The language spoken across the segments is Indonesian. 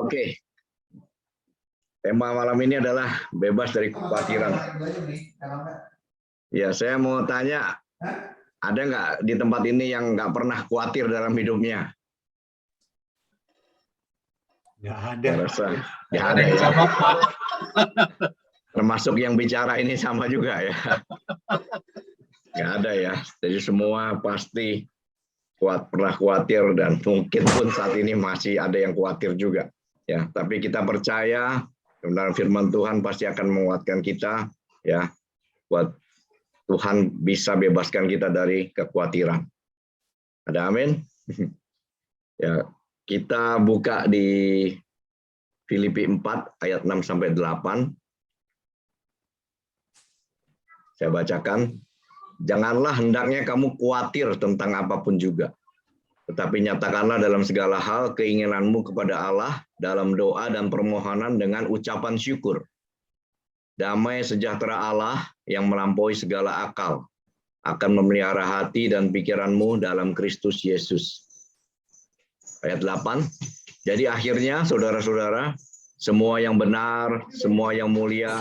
Oke, tema malam ini adalah bebas dari kekhawatiran. Ya, saya mau tanya, ada nggak di tempat ini yang nggak pernah khawatir dalam hidupnya? Nggak ada. Saya rasa nggak ada ya. Termasuk yang bicara ini sama juga ya. Nggak ada ya. Jadi semua pasti pernah khawatir dan mungkin pun saat ini masih ada yang khawatir juga. Ya, tapi kita percaya dalam firman Tuhan pasti akan menguatkan kita ya, buat Tuhan bisa bebaskan kita dari kekhawatiran. Ada amin? Ya, kita buka di Filipi 4 ayat 6 sampai 8. Saya bacakan, janganlah hendaknya kamu khawatir tentang apapun juga. Tetapi nyatakanlah dalam segala hal keinginanmu kepada Allah dalam doa dan permohonan dengan ucapan syukur. Damai sejahtera Allah yang melampaui segala akal akan memelihara hati dan pikiranmu dalam Kristus Yesus. Ayat 8. Jadi akhirnya saudara-saudara, semua yang benar, semua yang mulia,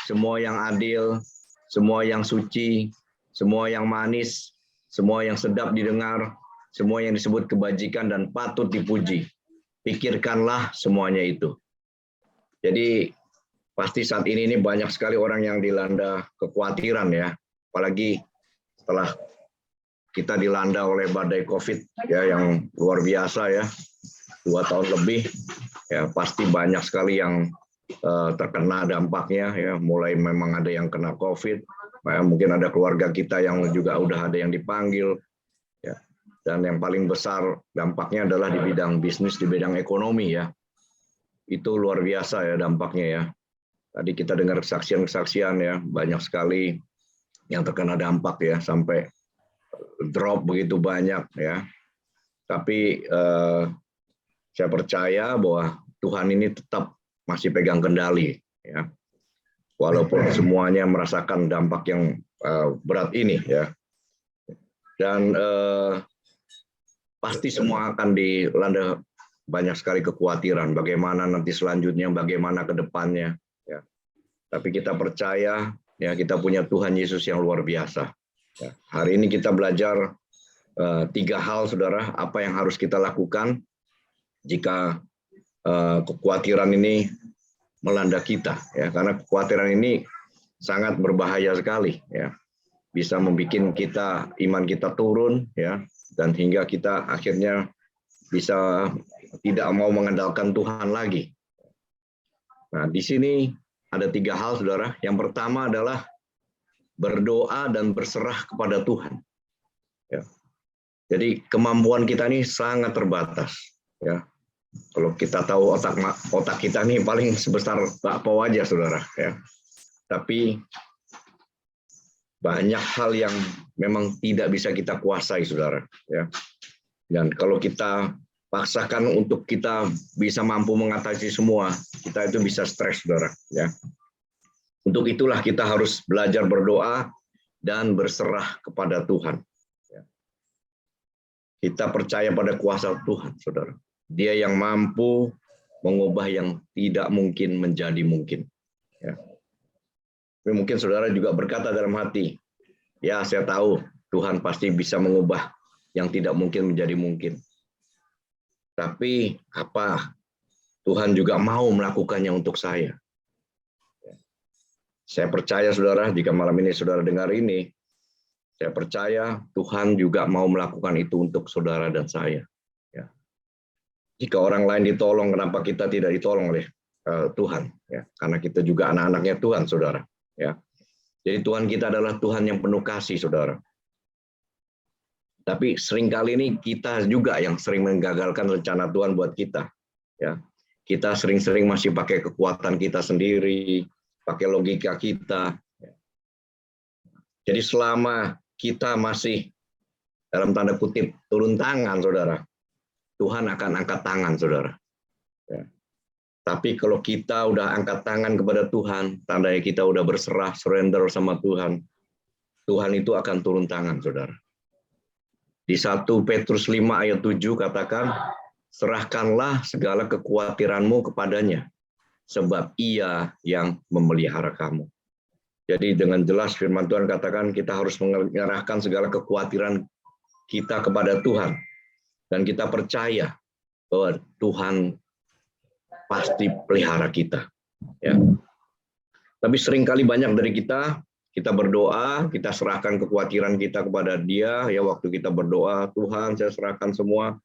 semua yang adil, semua yang suci, semua yang manis, semua yang sedap didengar, semua yang disebut kebajikan dan patut dipuji. Pikirkanlah semuanya itu. Jadi pasti saat ini banyak sekali orang yang dilanda kekhawatiran ya. Apalagi setelah kita dilanda oleh badai COVID ya yang luar biasa ya. 2 tahun lebih ya, pasti banyak sekali yang terkena dampaknya ya. Mulai memang ada yang kena COVID, ya, mungkin ada keluarga kita yang juga udah ada yang dipanggil. Dan yang paling besar dampaknya adalah di bidang bisnis, di bidang ekonomi ya. Itu luar biasa ya dampaknya ya. Tadi kita dengar kesaksian-kesaksian ya, banyak sekali yang terkena dampak ya, sampai drop begitu banyak ya. Tapi saya percaya bahwa Tuhan ini tetap masih pegang kendali ya. Walaupun semuanya merasakan dampak yang berat ini ya. Dan pasti semua akan dilanda banyak sekali kekhawatiran. Bagaimana nanti selanjutnya, bagaimana ke depannya. Ya. Tapi kita percaya, ya kita punya Tuhan Yesus yang luar biasa. Ya. Hari ini kita belajar 3 hal, saudara, apa yang harus kita lakukan jika kekhawatiran ini melanda kita. Ya. Karena kekhawatiran ini sangat berbahaya sekali. Ya. Bisa membuat kita, iman kita turun, ya. Dan hingga kita akhirnya bisa tidak mau mengandalkan Tuhan lagi. Nah, di sini ada 3 hal, saudara. Yang pertama adalah berdoa dan berserah kepada Tuhan. Ya. Jadi kemampuan kita ini sangat terbatas. Ya. Kalau kita tahu otak kita ini paling sebesar bakpao aja, saudara. Ya. Tapi banyak hal yang memang tidak bisa kita kuasai, saudara. Ya. Dan kalau kita paksakan untuk kita bisa mampu mengatasi semua, kita itu bisa stres, saudara. Ya. Untuk itulah kita harus belajar berdoa dan berserah kepada Tuhan. Ya. Kita percaya pada kuasa Tuhan, saudara. Dia yang mampu mengubah yang tidak mungkin menjadi mungkin. Ya. Tapi mungkin saudara juga berkata dalam hati, ya saya tahu Tuhan pasti bisa mengubah yang tidak mungkin menjadi mungkin. Tapi apa Tuhan juga mau melakukannya untuk saya? Saya percaya saudara, jika malam ini saudara dengar ini, saya percaya Tuhan juga mau melakukan itu untuk saudara dan saya. Ya. Jika orang lain ditolong, kenapa kita tidak ditolong oleh Tuhan? Ya. Karena kita juga anak-anaknya Tuhan, saudara. Ya. Jadi Tuhan kita adalah Tuhan yang penuh kasih, saudara. Tapi seringkali ini kita juga yang sering menggagalkan rencana Tuhan buat kita. Ya, kita sering-sering masih pakai kekuatan kita sendiri, pakai logika kita. Jadi selama kita masih dalam tanda kutip turun tangan, saudara, Tuhan akan angkat tangan, saudara. Ya. Tapi kalau kita udah angkat tangan kepada Tuhan, tandanya kita udah berserah, surrender sama Tuhan, Tuhan itu akan turun tangan, saudara. Di 1 Petrus 5 ayat 7 katakan, serahkanlah segala kekhawatiranmu kepadanya, sebab Ia yang memelihara kamu. Jadi dengan jelas firman Tuhan katakan kita harus menyerahkan segala kekhawatiran kita kepada Tuhan. Dan kita percaya bahwa Tuhan pasti pelihara kita. Ya. Tapi seringkali banyak dari kita berdoa, kita serahkan kekhawatiran kita kepada Dia. Ya, waktu kita berdoa, Tuhan saya serahkan semua.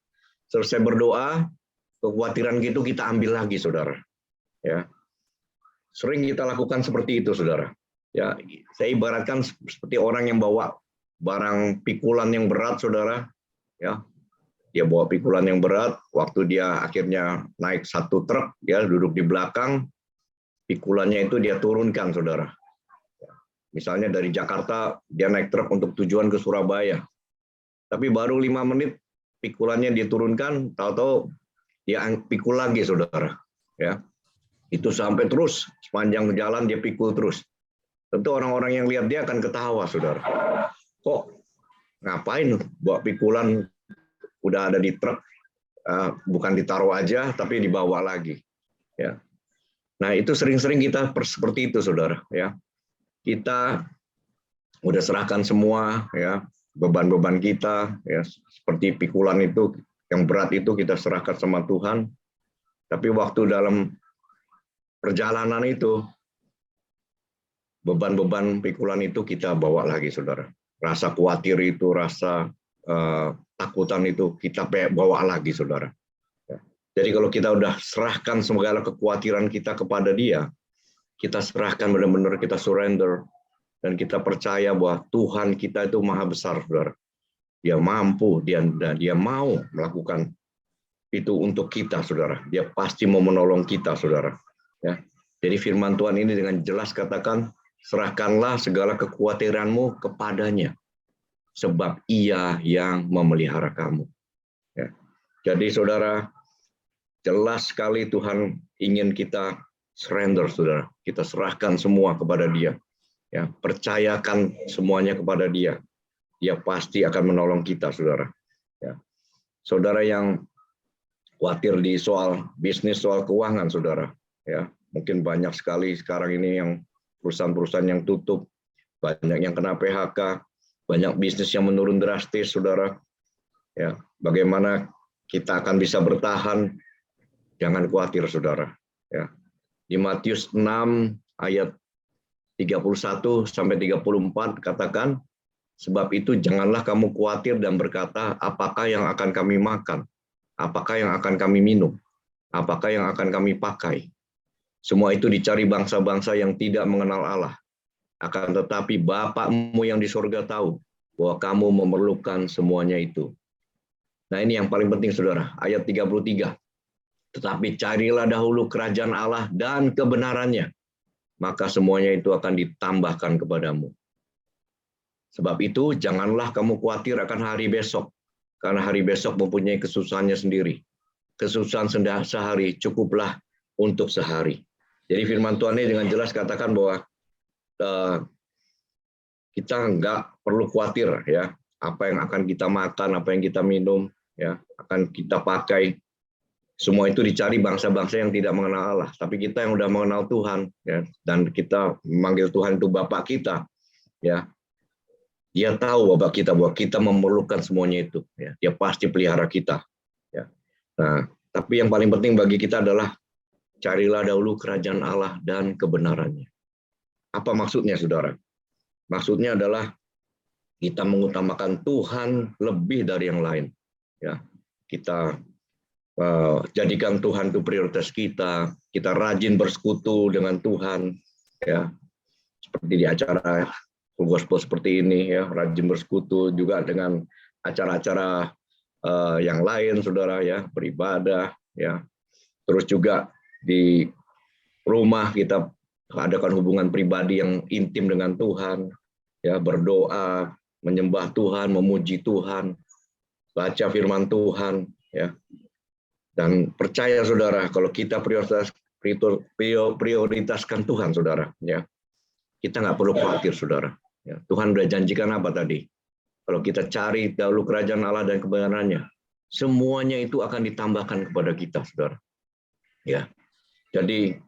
Selesai berdoa, kekhawatiran gitu kita ambil lagi, saudara. Ya, sering kita lakukan seperti itu, saudara. Ya, saya ibaratkan seperti orang yang bawa barang pikulan yang berat, saudara. Ya, dia bawa pikulan yang berat. Waktu dia akhirnya naik satu truk, dia duduk di belakang, pikulannya itu dia turunkan, saudara. Misalnya dari Jakarta, dia naik truk untuk tujuan ke Surabaya. Tapi baru 5 menit pikulannya dia turunkan, tahu-tahu dia pikul lagi, saudara. Ya, itu sampai terus sepanjang jalan dia pikul terus. Tentu orang-orang yang lihat dia akan ketawa, saudara. Kok ngapain bawa pikulan udah ada di truk, bukan ditaruh aja, tapi dibawa lagi. Ya. Nah, itu sering-sering kita seperti itu, saudara. Ya, kita udah serahkan semua, ya, beban-beban kita, ya, seperti pikulan itu yang berat itu kita serahkan sama Tuhan. Tapi waktu dalam perjalanan itu, beban-beban pikulan itu kita bawa lagi, saudara. Rasa khawatir itu, rasa takutan itu kita bawa lagi, saudara. Jadi kalau kita udah serahkan segala kekhawatiran kita kepada Dia, kita serahkan benar-benar, kita surrender, dan kita percaya bahwa Tuhan kita itu maha besar, saudara. Dia mampu, dia mau melakukan itu untuk kita, saudara. Dia pasti mau menolong kita, saudara. Ya. Jadi firman Tuhan ini dengan jelas katakan, serahkanlah segala kekhawatiranmu kepadanya, sebab Ia yang memelihara kamu. Ya. Jadi saudara, jelas sekali Tuhan ingin kita surrender, saudara. Kita serahkan semua kepada Dia. Ya, percayakan semuanya kepada Dia. Dia pasti akan menolong kita, saudara. Ya. Saudara yang khawatir di soal bisnis, soal keuangan, saudara. Ya, mungkin banyak sekali sekarang ini yang perusahaan-perusahaan yang tutup, banyak yang kena PHK. Banyak bisnis yang menurun drastis, saudara. Ya, bagaimana kita akan bisa bertahan? Jangan khawatir, saudara. Ya. Di Matius 6 ayat 31 sampai 34 katakan, sebab itu janganlah kamu khawatir dan berkata, apakah yang akan kami makan? Apakah yang akan kami minum? Apakah yang akan kami pakai? Semua itu dicari bangsa-bangsa yang tidak mengenal Allah. Akan tetapi Bapakmu yang di surga tahu bahwa kamu memerlukan semuanya itu. Nah, ini yang paling penting, saudara. Ayat 33. Tetapi carilah dahulu kerajaan Allah dan kebenarannya, maka semuanya itu akan ditambahkan kepadamu. Sebab itu, janganlah kamu khawatir akan hari besok, karena hari besok mempunyai kesusahannya sendiri. Kesusahan sehari cukuplah untuk sehari. Jadi firman Tuhan ini dengan jelas katakan bahwa kita nggak perlu khawatir, ya, apa yang akan kita makan, apa yang kita minum, ya, akan kita pakai. Semua itu dicari bangsa-bangsa yang tidak mengenal Allah. Tapi kita yang udah mengenal Tuhan, ya, dan kita memanggil Tuhan itu Bapa kita, ya, Dia tahu bahwa kita memerlukan semuanya itu. Ya, Dia pasti pelihara kita. Ya. Nah, tapi yang paling penting bagi kita adalah carilah dahulu kerajaan Allah dan kebenarannya. Apa maksudnya, saudara? Maksudnya adalah kita mengutamakan Tuhan lebih dari yang lain. Ya, kita jadikan Tuhan itu prioritas kita. Kita rajin bersekutu dengan Tuhan. Ya, seperti di acara gospel seperti ini, ya, rajin bersekutu juga dengan acara-acara yang lain, saudara, ya, beribadah, ya. Terus juga di rumah kita adakan hubungan pribadi yang intim dengan Tuhan, ya, berdoa, menyembah Tuhan, memuji Tuhan, baca firman Tuhan, ya. Dan percaya, saudara, kalau kita prioritaskan Tuhan, saudara, ya, kita nggak perlu khawatir, saudara. Ya, Tuhan udah janjikan apa tadi? Kalau kita cari dahulu kerajaan Allah dan kebenarannya, semuanya itu akan ditambahkan kepada kita, saudara. Ya, jadi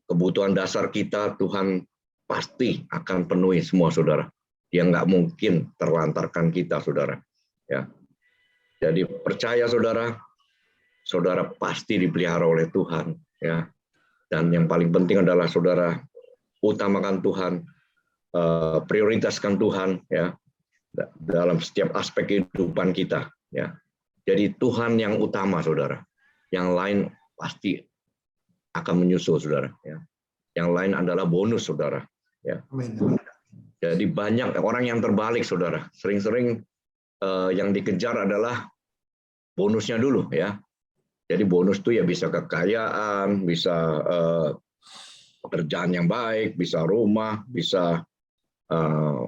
kebutuhan dasar kita Tuhan pasti akan penuhi semua, saudara. Dia nggak mungkin terlantarkan kita, saudara. Ya, jadi percaya, saudara, saudara pasti dipelihara oleh Tuhan. Ya, dan yang paling penting adalah saudara utamakan Tuhan, prioritaskan Tuhan, ya, dalam setiap aspek kehidupan kita. Ya, jadi Tuhan yang utama, saudara. Yang lain pasti akan menyusul, saudara. Ya. Yang lain adalah bonus, saudara. Ya. Jadi banyak orang yang terbalik, saudara. Sering-sering yang dikejar adalah bonusnya dulu, ya. Jadi bonus itu ya bisa kekayaan, bisa pekerjaan yang baik, bisa rumah, bisa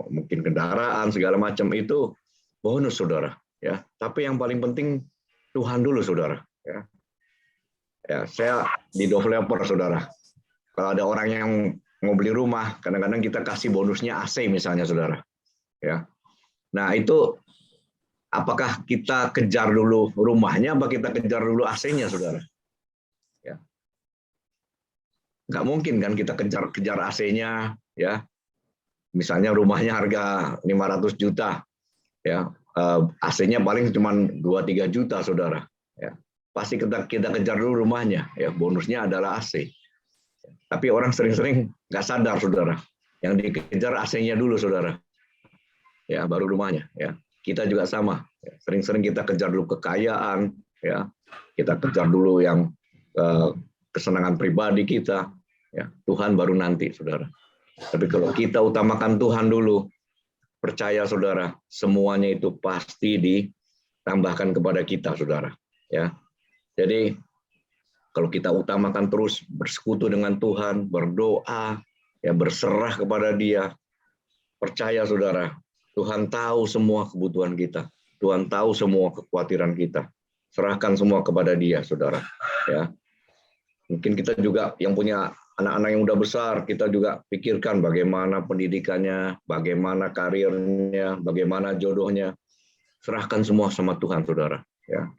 mungkin kendaraan, segala macam itu bonus, saudara. Ya. Tapi yang paling penting Tuhan dulu, saudara. Ya. Ya, saya di developer, saudara. Kalau ada orang yang mau beli rumah, kadang-kadang kita kasih bonusnya AC misalnya, saudara. Ya. Nah, itu apakah kita kejar dulu rumahnya, apa kita kejar dulu AC-nya, saudara? Ya. Nggak mungkin kan kita kejar AC-nya, ya. Misalnya rumahnya harga 500 juta, ya. AC-nya paling cuma 2-3 juta, saudara. Ya. Pasti kita kejar dulu rumahnya, ya, bonusnya adalah AC. Tapi orang sering-sering nggak sadar, saudara. Yang dikejar AC-nya dulu, saudara. Ya, baru rumahnya. Ya, kita juga sama. Sering-sering kita kejar dulu kekayaan, ya. Kita kejar dulu yang kesenangan pribadi kita. Ya, Tuhan baru nanti, saudara. Tapi kalau kita utamakan Tuhan dulu, percaya, saudara, semuanya itu pasti ditambahkan kepada kita, saudara. Ya. Jadi kalau kita utamakan terus bersekutu dengan Tuhan, berdoa, ya, berserah kepada Dia, percaya, saudara, Tuhan tahu semua kebutuhan kita, Tuhan tahu semua kekhawatiran kita. Serahkan semua kepada Dia, saudara. Ya, mungkin kita juga yang punya anak-anak yang udah besar, kita juga pikirkan bagaimana pendidikannya, bagaimana karirnya, bagaimana jodohnya. Serahkan semua sama Tuhan, saudara. Ya.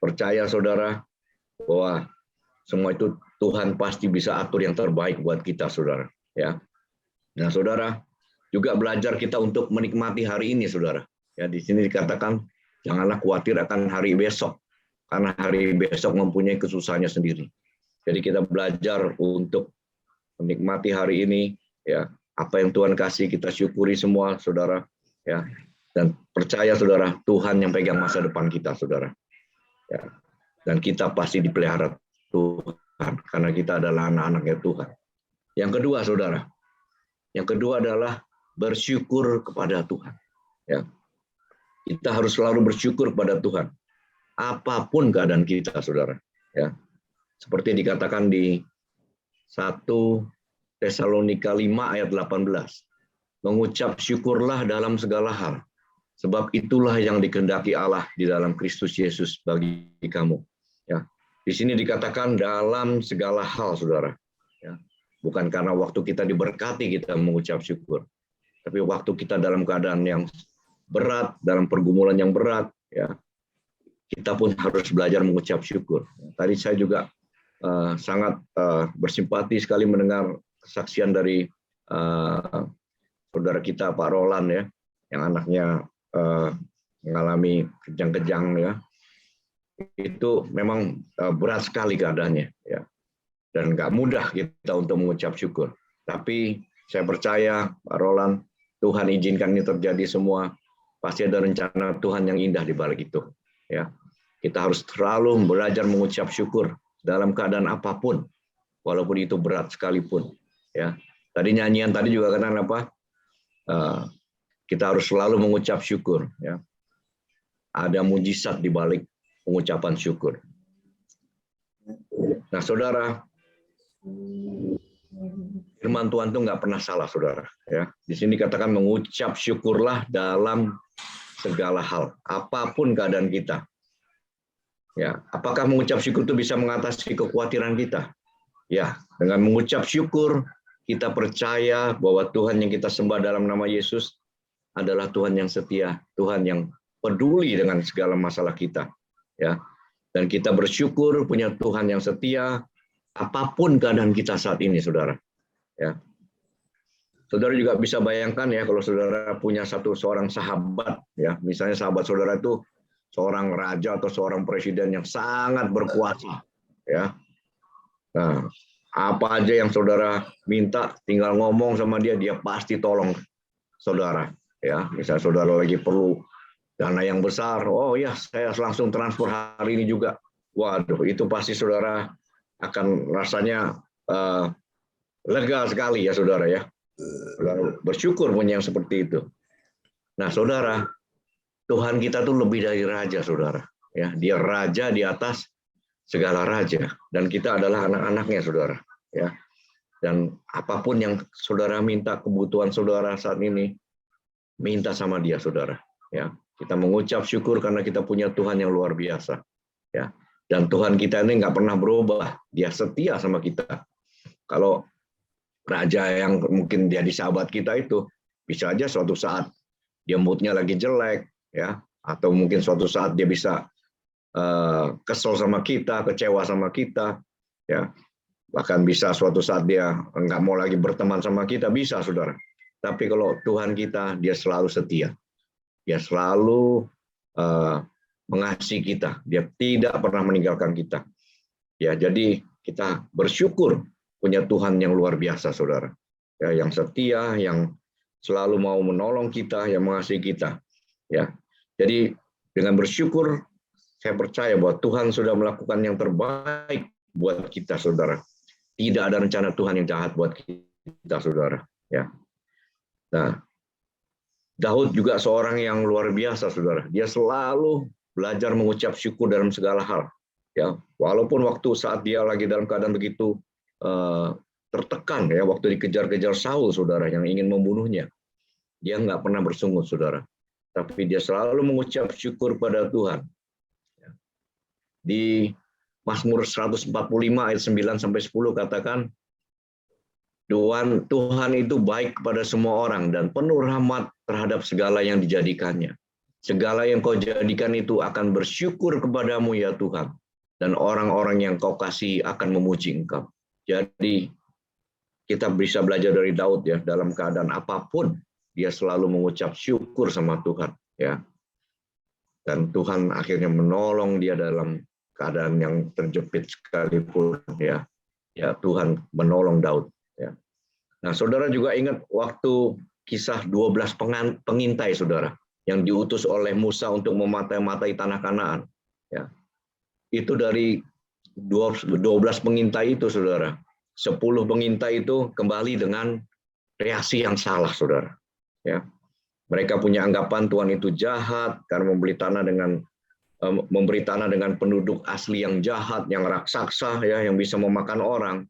Percaya, saudara, bahwa semua itu Tuhan pasti bisa atur yang terbaik buat kita, saudara. Ya. Nah, saudara, juga belajar kita untuk menikmati hari ini, saudara. Ya, di sini dikatakan janganlah khawatir akan hari besok, karena hari besok mempunyai kesusahannya sendiri. Jadi kita belajar untuk menikmati hari ini, ya. Apa yang Tuhan kasih kita syukuri semua, saudara. Ya. Dan percaya, saudara, Tuhan yang pegang masa depan kita, saudara. Ya. Dan kita pasti dipelihara Tuhan, karena kita adalah anak-anaknya Tuhan. Yang kedua, saudara, yang kedua adalah bersyukur kepada Tuhan. Ya. Kita harus selalu bersyukur kepada Tuhan, apapun keadaan kita, saudara. Ya. Seperti dikatakan di 1 Tesalonika 5 ayat 18. Mengucap syukurlah dalam segala hal, sebab itulah yang dikehendaki Allah di dalam Kristus Yesus bagi kamu. Ya, di sini dikatakan dalam segala hal, saudara. Ya, bukan karena waktu kita diberkati kita mengucap syukur, tapi waktu kita dalam keadaan yang berat, dalam pergumulan yang berat, ya, kita pun harus belajar mengucap syukur. Tadi saya juga sangat bersimpati sekali mendengar kesaksian dari saudara kita Pak Roland, ya, yang anaknya mengalami kejang-kejang, ya. Itu memang berat sekali keadaannya, ya, dan nggak mudah kita untuk mengucap syukur. Tapi saya percaya, Pak Roland, Tuhan izinkan ini terjadi semua, pasti ada rencana Tuhan yang indah di balik itu. Ya, kita harus selalu belajar mengucap syukur dalam keadaan apapun, walaupun itu berat sekalipun. Ya, tadi nyanyian tadi juga kan apa? Kita harus selalu mengucap syukur. Ya, ada mujizat di balik pengucapan syukur. Nah, saudara, firman Tuhan itu nggak pernah salah, saudara. Ya, di sini katakan mengucap syukurlah dalam segala hal, apapun keadaan kita. Ya, apakah mengucap syukur itu bisa mengatasi kekhawatiran kita? Ya, dengan mengucap syukur kita percaya bahwa Tuhan yang kita sembah dalam nama Yesus adalah Tuhan yang setia, Tuhan yang peduli dengan segala masalah kita. ya. Dan kita bersyukur punya Tuhan yang setia apapun keadaan kita saat ini, saudara. Ya. Saudara juga bisa bayangkan ya kalau saudara punya seorang sahabat, ya, misalnya sahabat saudara itu seorang raja atau seorang presiden yang sangat berkuasa, ya. Nah, apa aja yang saudara minta, tinggal ngomong sama dia, dia pasti tolong saudara. Ya, misalnya saudara lagi perlu dana yang besar, oh ya saya langsung transfer hari ini juga. Waduh, itu pasti saudara akan rasanya lega sekali ya saudara ya. Saudara bersyukur punya yang seperti itu. Nah saudara, Tuhan kita tuh lebih dari raja saudara. Ya, dia raja di atas segala raja dan kita adalah anak-anaknya saudara. Ya, dan apapun yang saudara minta, kebutuhan saudara saat ini, minta sama dia saudara. Ya, kita mengucap syukur karena kita punya Tuhan yang luar biasa. Ya, dan Tuhan kita ini nggak pernah berubah, dia setia sama kita. Kalau raja yang mungkin jadi sahabat kita itu bisa aja suatu saat dia moodnya lagi jelek, ya, atau mungkin suatu saat dia bisa kesel sama kita, kecewa sama kita, ya, bahkan bisa suatu saat dia nggak mau lagi berteman sama kita, bisa saudara. Tapi kalau Tuhan kita, dia selalu setia, dia selalu mengasihi kita, dia tidak pernah meninggalkan kita. Ya, jadi kita bersyukur punya Tuhan yang luar biasa, saudara. Ya, yang setia, yang selalu mau menolong kita, yang mengasihi kita. Ya, jadi dengan bersyukur, saya percaya bahwa Tuhan sudah melakukan yang terbaik buat kita, saudara. Tidak ada rencana Tuhan yang jahat buat kita, saudara. Ya. Nah, Daud juga seorang yang luar biasa, saudara. Dia selalu belajar mengucap syukur dalam segala hal. Ya, walaupun waktu saat dia lagi dalam keadaan begitu tertekan ya waktu dikejar-kejar Saul saudara yang ingin membunuhnya, dia nggak pernah bersungut saudara, tapi dia selalu mengucap syukur pada Tuhan. Di Mazmur 145 ayat 9 sampai 10 katakan, Tuhan itu baik kepada semua orang dan penuh rahmat terhadap segala yang dijadikannya. Segala yang kau jadikan itu akan bersyukur kepadamu ya Tuhan, dan orang-orang yang kau kasih akan memuji Engkau. Jadi kita bisa belajar dari Daud ya, dalam keadaan apapun dia selalu mengucap syukur sama Tuhan ya. Dan Tuhan akhirnya menolong dia dalam keadaan yang terjepit sekalipun ya. Ya, Tuhan menolong Daud ya. Nah, saudara juga ingat waktu kisah 12 pengintai saudara yang diutus oleh Musa untuk mematai-matai tanah Kanaan ya. Itu dari 12 pengintai itu saudara, 10 pengintai itu kembali dengan reaksi yang salah saudara. Ya, mereka punya anggapan Tuhan itu jahat karena memberi tanah dengan penduduk asli yang jahat, yang raksasa ya, yang bisa memakan orang.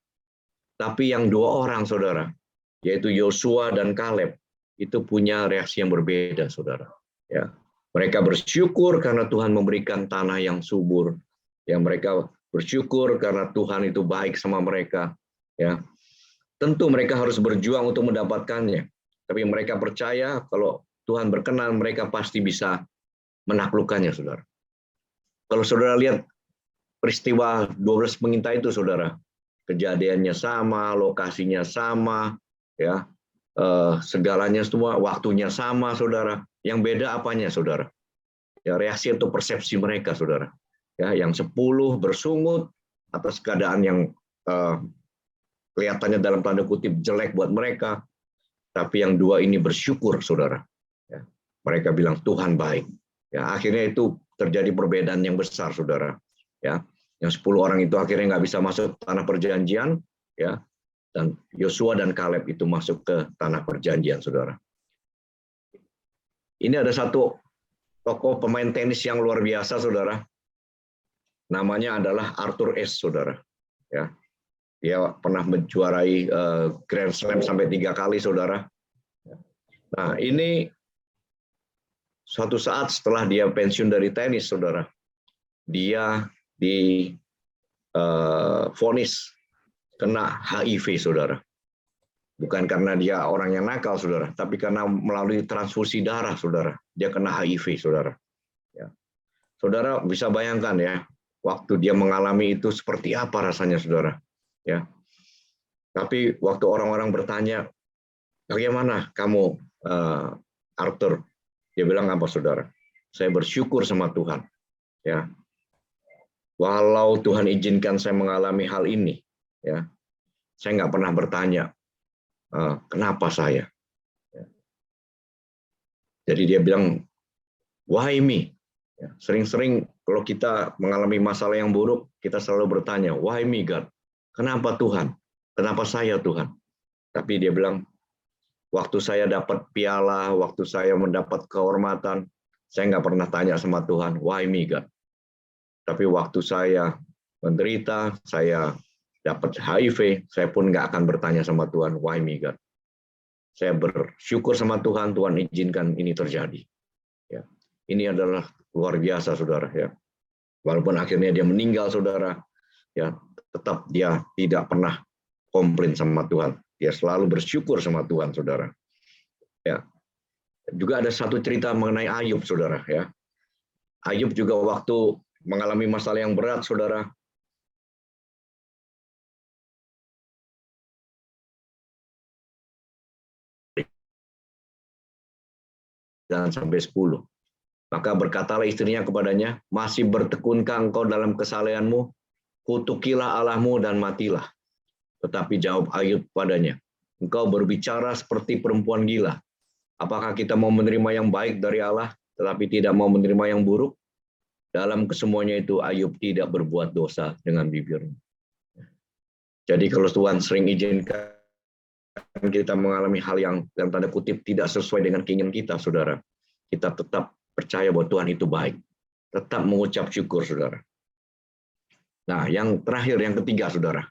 Tapi yang 2 orang saudara, yaitu Yosua dan Kaleb, itu punya reaksi yang berbeda saudara. Ya, mereka bersyukur karena Tuhan memberikan tanah yang subur. Ya, mereka bersyukur karena Tuhan itu baik sama mereka. Ya, tentu mereka harus berjuang untuk mendapatkannya. Tapi mereka percaya kalau Tuhan berkenan, mereka pasti bisa menaklukkannya, saudara. Kalau saudara lihat peristiwa 12 pengintai itu, saudara, kejadiannya sama, lokasinya sama, ya, segalanya semua, waktunya sama, saudara. Yang beda apanya, saudara? Ya, reaksi atau persepsi mereka, saudara. Ya, yang 10 bersungut atas keadaan yang kelihatannya dalam tanda kutip jelek buat mereka, tapi yang 2 ini bersyukur, saudara. Ya, mereka bilang Tuhan baik. Ya, akhirnya itu terjadi perbedaan yang besar, saudara. Ya, yang 10 orang itu akhirnya nggak bisa masuk tanah perjanjian, ya, dan Yosua dan Kaleb itu masuk ke tanah perjanjian, saudara. Ini ada satu tokoh pemain tenis yang luar biasa, saudara. Namanya adalah Arthur Ashe, saudara. Ya, dia pernah menjuarai Grand Slam sampai 3 kali, saudara. Nah, ini suatu saat setelah dia pensiun dari tenis, saudara, dia divonis kena HIV, saudara. Bukan karena dia orang yang nakal, saudara, tapi karena melalui transfusi darah, saudara, dia kena HIV, saudara. Ya. Saudara bisa bayangkan ya, waktu dia mengalami itu seperti apa rasanya, saudara. Ya. Tapi waktu orang-orang bertanya, bagaimana kamu, Arthur? Dia bilang apa, saudara? Saya bersyukur sama Tuhan. Ya, walau Tuhan izinkan saya mengalami hal ini, ya, saya nggak pernah bertanya, kenapa saya. Jadi dia bilang, why me? Sering-sering kalau kita mengalami masalah yang buruk, kita selalu bertanya, why me God? Kenapa Tuhan? Kenapa saya Tuhan? Tapi dia bilang, waktu saya dapat piala, waktu saya mendapat kehormatan, saya nggak pernah tanya sama Tuhan, why me God? Tapi waktu saya menderita, saya dapat HIV, saya pun nggak akan bertanya sama Tuhan, why me God? Saya bersyukur sama Tuhan, Tuhan izinkan ini terjadi. Ya, ini adalah luar biasa, saudara. Ya, walaupun akhirnya dia meninggal, saudara, ya tetap dia tidak pernah komplain sama Tuhan. Dia selalu bersyukur sama Tuhan, saudara. Ya, juga ada satu cerita mengenai Ayub, saudara. Ya, Ayub juga waktu mengalami masalah yang berat, saudara. Dan sampai 10. Maka berkatalah istrinya kepadanya, masih bertekunkah engkau dalam kesalehanmu? Kutukilah Allahmu dan matilah. Tetapi jawab Ayub padanya, engkau berbicara seperti perempuan gila. Apakah kita mau menerima yang baik dari Allah, tetapi tidak mau menerima yang buruk? Dalam kesemuanya itu Ayub tidak berbuat dosa dengan bibirnya. Jadi kalau Tuhan sering izinkan kita mengalami hal yang dalam tanda kutip tidak sesuai dengan keinginan kita, saudara, kita tetap percaya bahwa Tuhan itu baik. Tetap mengucap syukur, saudara. Nah, yang terakhir, yang ketiga, saudara,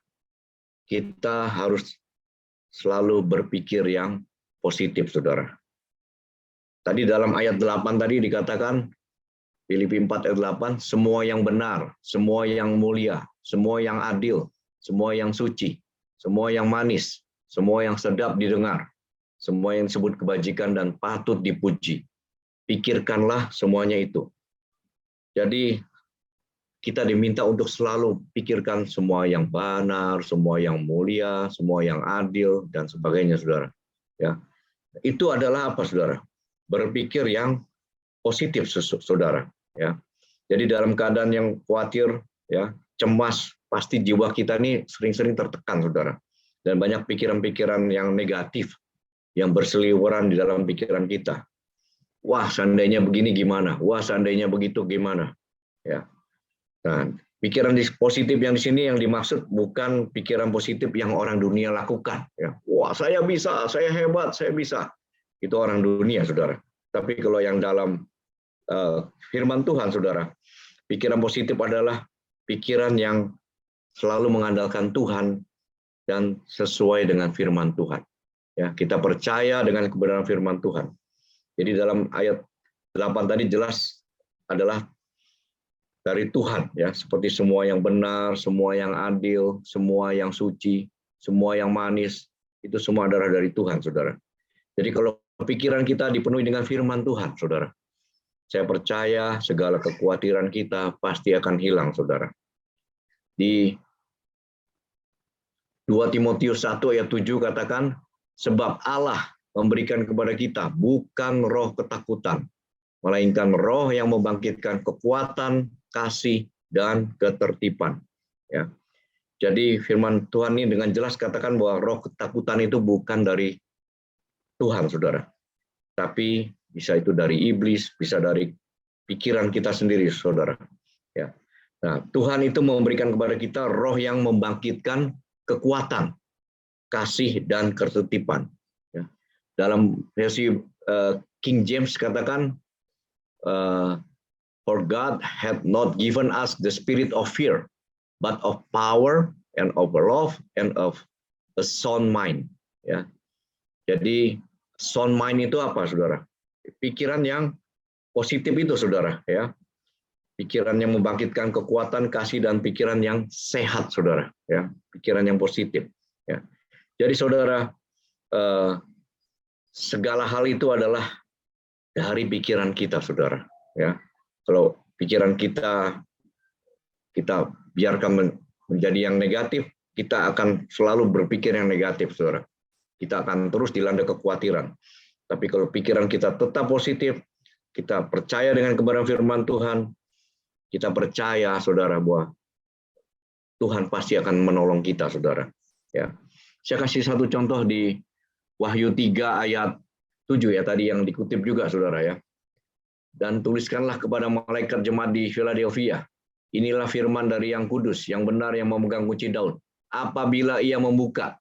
kita harus selalu berpikir yang positif, saudara. Tadi dalam ayat 8 tadi dikatakan, Filipi 4 ayat 8, semua yang benar, semua yang mulia, semua yang adil, semua yang suci, semua yang manis, semua yang sedap didengar, semua yang disebut kebajikan dan patut dipuji. Pikirkanlah semuanya itu. Jadi kita diminta untuk selalu pikirkan semua yang benar, semua yang mulia, semua yang adil, dan sebagainya, saudara. Ya, itu adalah apa, saudara? Berpikir yang positif, saudara. Ya, jadi dalam keadaan yang khawatir, ya, cemas, pasti jiwa kita ini sering-sering tertekan, saudara. Dan banyak pikiran-pikiran yang negatif yang berseliweran di dalam pikiran kita. Wah, seandainya begini gimana? Wah, seandainya begitu gimana? Ya. Nah, pikiran positif yang di sini yang dimaksud bukan pikiran positif yang orang dunia lakukan. Ya. Wah, saya bisa, saya hebat, saya bisa. Itu orang dunia, saudara. Tapi kalau yang dalam firman Tuhan, saudara, pikiran positif adalah pikiran yang selalu mengandalkan Tuhan dan sesuai dengan firman Tuhan. Ya, kita percaya dengan kebenaran firman Tuhan. Jadi dalam ayat 8 tadi jelas adalah dari Tuhan, ya, seperti semua yang benar, semua yang adil, semua yang suci, semua yang manis, itu semua adalah dari Tuhan, saudara. Jadi kalau pikiran kita dipenuhi dengan firman Tuhan, saudara, saya percaya segala kekhawatiran kita pasti akan hilang, saudara. Di 2 Timotius 1 ayat 7 katakan, sebab Allah memberikan kepada kita bukan roh ketakutan, melainkan roh yang membangkitkan kekuatan, kasih, dan ketertiban. Ya. Jadi firman Tuhan ini dengan jelas katakan bahwa roh ketakutan itu bukan dari Tuhan, saudara. Tapi bisa itu dari iblis, bisa dari pikiran kita sendiri, saudara. Ya. Nah, Tuhan itu memberikan kepada kita roh yang membangkitkan kekuatan, kasih, dan ketertiban. Ya. Dalam versi King James katakan, for God hath not given us the spirit of fear, but of power and of love and of a sound mind. Ya, jadi sound mind itu apa, saudara? Pikiran yang positif itu, saudara. Ya, pikiran yang membangkitkan kekuatan, kasih, dan pikiran yang sehat, saudara. Ya, pikiran yang positif. Ya, jadi saudara, segala hal itu adalah dari pikiran kita, saudara. Ya, kalau pikiran kita biarkan menjadi yang negatif, kita akan selalu berpikir yang negatif, saudara. Kita akan terus dilanda kekhawatiran. Tapi kalau pikiran kita tetap positif, kita percaya dengan kebenaran firman Tuhan, kita percaya, saudara, bahwa Tuhan pasti akan menolong kita, saudara. Ya, saya kasih satu contoh di Wahyu 3 ayat 7 ya, tadi yang dikutip juga, saudara ya. Dan tuliskanlah kepada malaikat jemaat di Philadelphia, inilah firman dari yang kudus, yang benar, yang memegang kunci Daud. Apabila ia membuka,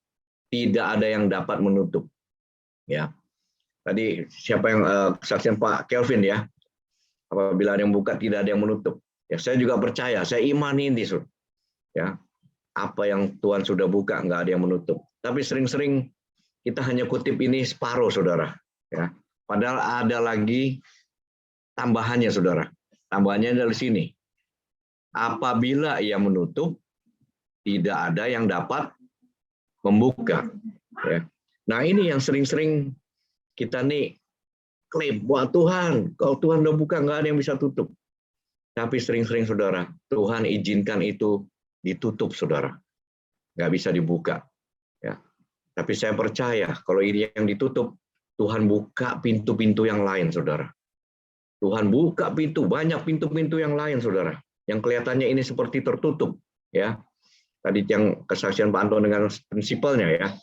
tidak ada yang dapat menutup. Ya, tadi siapa yang kesaksian Pak Kelvin ya? Apabila ada yang buka, tidak ada yang menutup. Ya, saya juga percaya, saya imani ini, ya. Apa yang Tuhan sudah buka, nggak ada yang menutup. Tapi sering-sering kita hanya kutip ini separuh, saudara. Ya, padahal ada lagi tambahannya, saudara. Tambahannya dari sini. Apabila ia menutup, tidak ada yang dapat membuka. Ya. Nah, ini yang sering-sering kita nih klaim, wah Tuhan, kalau Tuhan udah buka, nggak ada yang bisa tutup. Tapi sering-sering, saudara, Tuhan izinkan itu ditutup, saudara. Nggak bisa dibuka. Ya. Tapi saya percaya, kalau ini yang ditutup, Tuhan buka pintu-pintu yang lain, saudara. Tuhan buka pintu, banyak pintu-pintu yang lain, saudara. Yang kelihatannya ini seperti tertutup. Ya. Tadi yang kesaksian Pak Anton dengan prinsipalnya ya,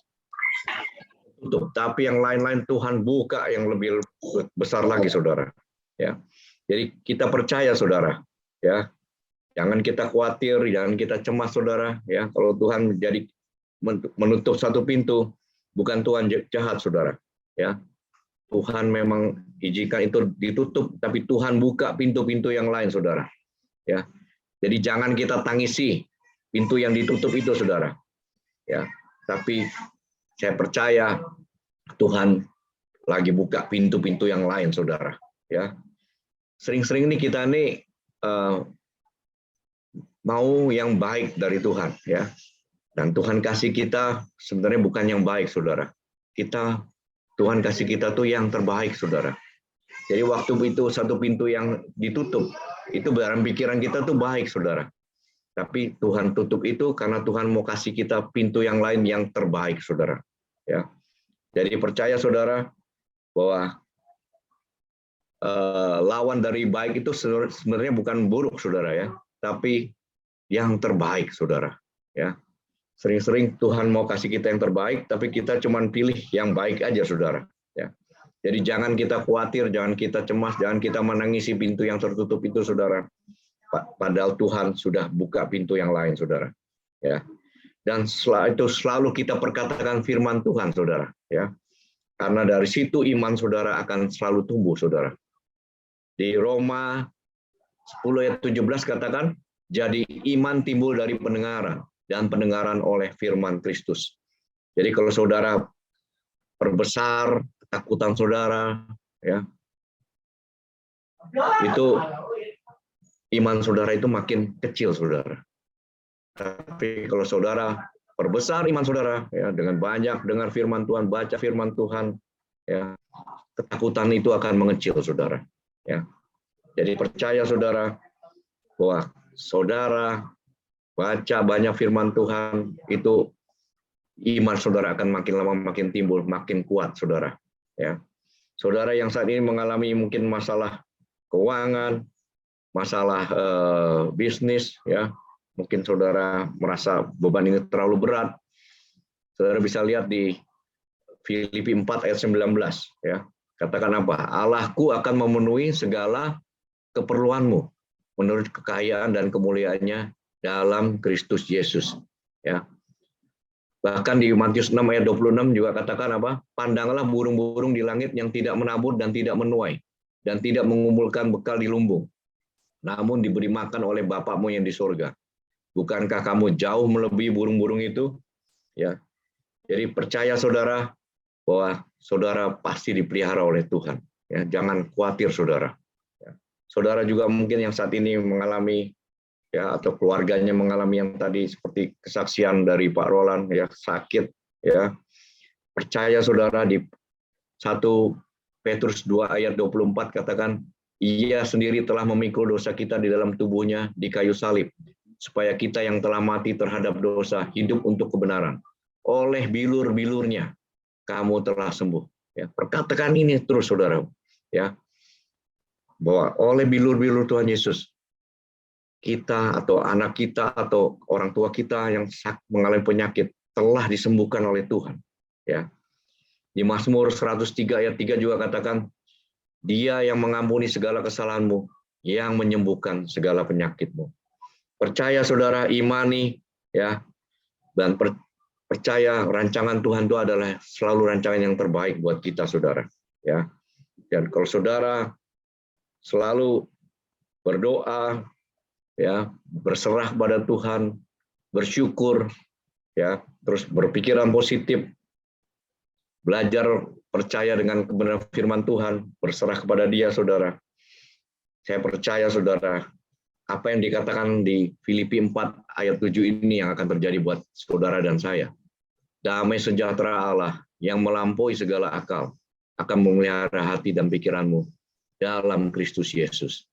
tutup. Tapi yang lain-lain Tuhan buka yang lebih besar lagi, saudara. Ya, jadi kita percaya, saudara. Ya, jangan kita khawatir, jangan kita cemas, saudara. Ya, kalau Tuhan jadi menutup satu pintu, bukan Tuhan jahat, saudara. Ya, Tuhan memang izinkan itu ditutup, tapi Tuhan buka pintu-pintu yang lain, saudara. Ya, jadi jangan kita tangisi pintu yang ditutup itu, saudara. Ya, tapi saya percaya Tuhan lagi buka pintu-pintu yang lain, saudara. Ya, sering-sering nih kita nih mau yang baik dari Tuhan, ya. Dan Tuhan kasih kita sebenarnya bukan yang baik, saudara. Tuhan kasih kita tuh yang terbaik, saudara. Jadi waktu itu satu pintu yang ditutup, itu dalam pikiran kita tuh baik, saudara. Tapi Tuhan tutup itu karena Tuhan mau kasih kita pintu yang lain yang terbaik, saudara. Ya, jadi percaya, saudara, bahwa lawan dari baik itu sebenarnya bukan buruk, saudara ya, tapi yang terbaik, saudara. Ya, sering-sering Tuhan mau kasih kita yang terbaik, tapi kita cuma pilih yang baik aja, saudara. Ya, jadi jangan kita khawatir, jangan kita cemas, jangan kita menangisi pintu yang tertutup itu, saudara. Padahal Tuhan sudah buka pintu yang lain, saudara. Ya, dan setelah itu selalu kita perkatakan firman Tuhan, saudara. Ya, karena dari situ iman saudara akan selalu tumbuh, saudara. Di Roma 10 ayat 17 katakan, jadi iman timbul dari pendengaran, dan pendengaran oleh firman Kristus. Jadi kalau saudara perbesar ketakutan saudara, ya, itu iman saudara itu makin kecil, saudara. Tapi kalau saudara perbesar iman saudara, ya, dengan banyak dengar firman Tuhan, baca firman Tuhan, ya, ketakutan itu akan mengecil, saudara. Ya, jadi percaya, saudara, bahwa saudara baca banyak firman Tuhan, itu iman saudara akan makin lama makin timbul, makin kuat, saudara. Ya, saudara yang saat ini mengalami mungkin masalah keuangan, masalah bisnis, ya, mungkin saudara merasa beban ini terlalu berat. Saudara bisa lihat di Filipi 4 ayat 19, ya. Katakan apa? Allahku akan memenuhi segala keperluanmu menurut kekayaan dan kemuliaannya dalam Kristus Yesus. Ya. Bahkan di Matius 6 ayat 26 juga katakan apa? Pandanglah burung-burung di langit yang tidak menabur dan tidak menuai dan tidak mengumpulkan bekal di lumbung, namun diberi makan oleh Bapakmu yang di surga. Bukankah kamu jauh melebihi burung-burung itu? Ya. Jadi percaya, saudara, bahwa saudara pasti dipelihara oleh Tuhan. Ya, jangan khawatir, saudara. Ya. Saudara juga mungkin yang saat ini mengalami, ya, atau keluarganya mengalami yang tadi seperti kesaksian dari Pak Roland, ya, sakit, ya. Percaya, saudara, di 1 Petrus 2 ayat 24 katakan, Ia sendiri telah memikul dosa kita di dalam tubuhnya di kayu salib, supaya kita yang telah mati terhadap dosa hidup untuk kebenaran. Oleh bilur-bilurnya kamu telah sembuh. Ya, perkatakan ini terus, saudara. Ya, bahwa oleh bilur-bilur Tuhan Yesus, kita atau anak kita atau orang tua kita yang mengalami penyakit telah disembuhkan oleh Tuhan. Ya, di Mazmur 103 ayat 3 juga katakan, Dia yang mengampuni segala kesalahanmu, yang menyembuhkan segala penyakitmu. Percaya saudara, imani ya, dan percaya rancangan Tuhan itu adalah selalu rancangan yang terbaik buat kita, saudara. Ya, dan kalau saudara selalu berdoa, ya, berserah pada Tuhan, bersyukur, ya, terus berpikiran positif, belajar percaya dengan kebenaran firman Tuhan, berserah kepada Dia, saudara. Saya percaya, saudara, apa yang dikatakan di Filipi 4 ayat 7 ini yang akan terjadi buat saudara dan saya. Damai sejahtera Allah yang melampaui segala akal akan memelihara hati dan pikiranmu dalam Kristus Yesus.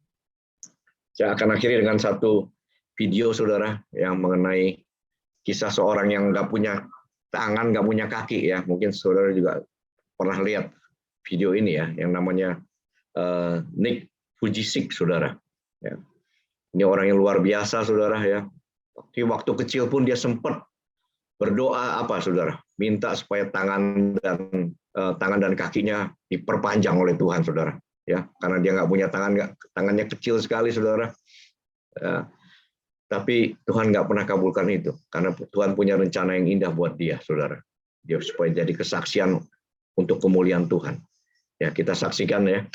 Saya akan akhiri dengan satu video, saudara, yang mengenai kisah seorang yang nggak punya tangan, nggak punya kaki, ya. Mungkin saudara juga pernah lihat video ini, ya, yang namanya Nick Vujicic, saudara. Ya. Ini orang yang luar biasa, saudara, ya. Waktu kecil pun dia sempat berdoa apa, saudara? Minta supaya tangan dan kakinya diperpanjang oleh Tuhan, saudara. Ya, karena dia nggak punya tangannya kecil sekali, saudara. Ya, tapi Tuhan nggak pernah kabulkan itu, karena Tuhan punya rencana yang indah buat dia, saudara. Dia supaya jadi kesaksian untuk kemuliaan Tuhan. Ya, kita saksikan, ya.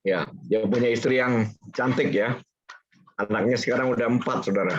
Ya, dia punya istri yang cantik, ya. Anaknya sekarang udah 4, saudara.